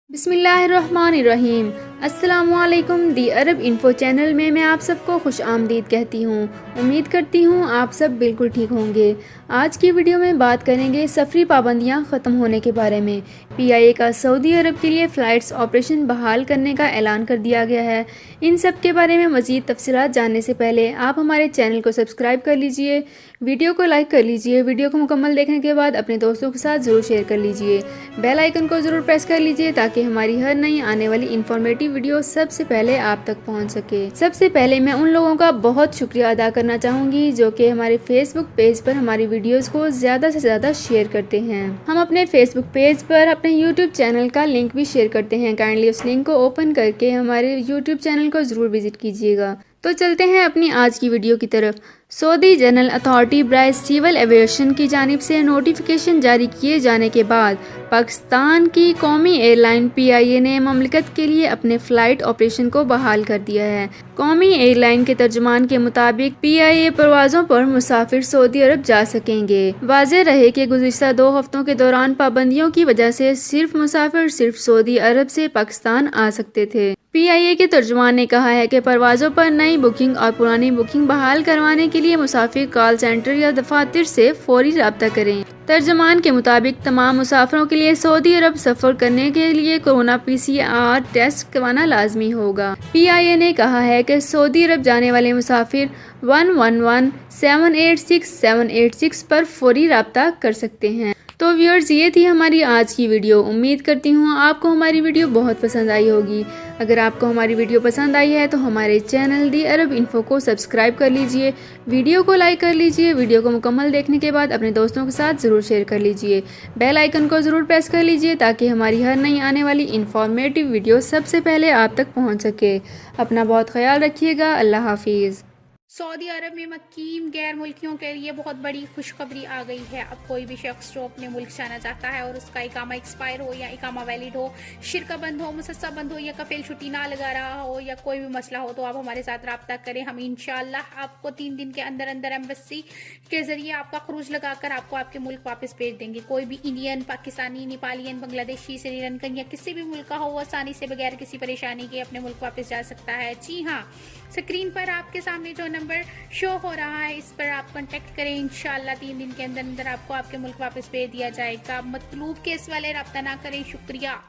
बिस्मिल्लाहिर्रहमानिर्रहीम। अस्सलामुअलैकुम। दी अरब info channel में मैं आप सबको खुश आमदीद कहती हूँ। उम्मीद करती हूँ आप सब बिल्कुल ठीक होंगे। आज की वीडियो में बात करेंगे सफरी पाबंदियाँ ख़त्म होने के बारे में। PIA का सऊदी अरब के लिए फ़्लाइट्स ऑपरेशन बहाल करने का ऐलान कर दिया गया है। इन सब के बारे में मज़ीद तफसीलात जानने से पहले आप हमारे चैनल को सब्सक्राइब कर लीजिए, वीडियो को लाइक कर लीजिए, वीडियो को मुकम्मल देखने के बाद अपने दोस्तों के साथ ज़रूर शेयर कर लीजिए, बेल आइकन को ज़रूर प्रेस कर लीजिए ताकि हमारी हर नई आने वाली इन्फॉर्मेटिव वीडियो सबसे पहले आप तक पहुंच सके। सबसे पहले मैं उन लोगों का बहुत शुक्रिया अदा करना चाहूँगी जो कि हमारे फेसबुक पेज पर हमारी वीडियोस को ज़्यादा से ज़्यादा शेयर करते हैं। हम अपने फेसबुक पेज पर अपने यूट्यूब चैनल का लिंक भी शेयर करते हैं। काइंडली उस लिंक को ओपन करके हमारे यूट्यूब चैनल को ज़रूर विजिट कीजिएगा। तो चलते हैं अपनी आज की वीडियो की तरफ। सऊदी जनरल अथॉरिटी ब्राइस सिविल एविएशन की जानिब से नोटिफिकेशन जारी किए जाने के बाद पाकिस्तान की कौमी एयरलाइन PIA ने ममलिकत के लिए अपने फ़्लाइट ऑपरेशन को बहाल कर दिया है। कौमी एयरलाइन के तर्जुमान के मुताबिक PIA परवाज़ों पर मुसाफिर सऊदी अरब जा सकेंगे। वाज़ेह रहे कि गुज़िश्ता 2 हफ्तों के दौरान पाबंदियों की वजह से सिर्फ मुसाफिर सिर्फ सऊदी अरब से पाकिस्तान आ सकते थे। PIA के तर्जुमान ने कहा है कि परवाज़ों पर नई बुकिंग और पुरानी बुकिंग बहाल करवाने के लिए मुसाफिर कॉल सेंटर या दफातर से फौरी रब्ता करें। तर्जुमान के मुताबिक तमाम मुसाफिरों के लिए सऊदी अरब सफ़र करने के लिए कोरोना PCR टेस्ट करवाना लाजमी होगा। PIA ने कहा है कि सऊदी अरब जाने वाले मुसाफिर 111-786-786 पर फौरी रब्ता कर सकते हैं। तो व्यूअर्स, ये थी हमारी आज की वीडियो। उम्मीद करती हूँ आपको हमारी वीडियो बहुत पसंद आई होगी। अगर आपको हमारी वीडियो पसंद आई है तो हमारे चैनल दी अरब इन्फो को सब्सक्राइब कर लीजिए, वीडियो को लाइक कर लीजिए, वीडियो को मुकम्मल देखने के बाद अपने दोस्तों के साथ ज़रूर शेयर कर लीजिए, बेल आइकन को ज़रूर प्रेस कर लीजिए ताकि हमारी हर नई आने वाली इन्फॉर्मेटिव वीडियो सबसे पहले आप तक पहुँच सके। अपना बहुत ख्याल रखिएगा। अल्लाह हाफिज़। सऊदी अरब में मकीम गैर मुल्कियों के लिए बहुत बड़ी खुशखबरी आ गई है। अब कोई भी शख्स जो अपने मुल्क जाना चाहता है और उसका इकामा एक्सपायर हो या इकामा वैलिड हो, शिरका बंद हो, मुसस्सा बंद हो या कफील छुट्टी ना लगा रहा हो या कोई भी मसला हो तो आप हमारे साथ रब्ता करें। हम इंशाल्लाह आपको 3 दिन के अंदर अंदर एम्बेसी के जरिए आपका खरूज लगाकर आपको आपके मुल्क वापस भेज देंगे। कोई भी इंडियन, पाकिस्तानी, नेपालियन, बांग्लादेशी, श्रीलंकन या किसी भी मुल्क का हो वो आसानी से बगैर किसी परेशानी के अपने मुल्क वापस जा सकता है। जी हाँ, स्क्रीन पर आपके सामने जो नंबर शो हो रहा है इस पर आप कांटेक्ट करें। इंशाल्लाह 3 दिन के अंदर अंदर आपको आपके मुल्क वापस भेज दिया जाएगा। मतलूब केस वाले रब्ता ना करें। शुक्रिया।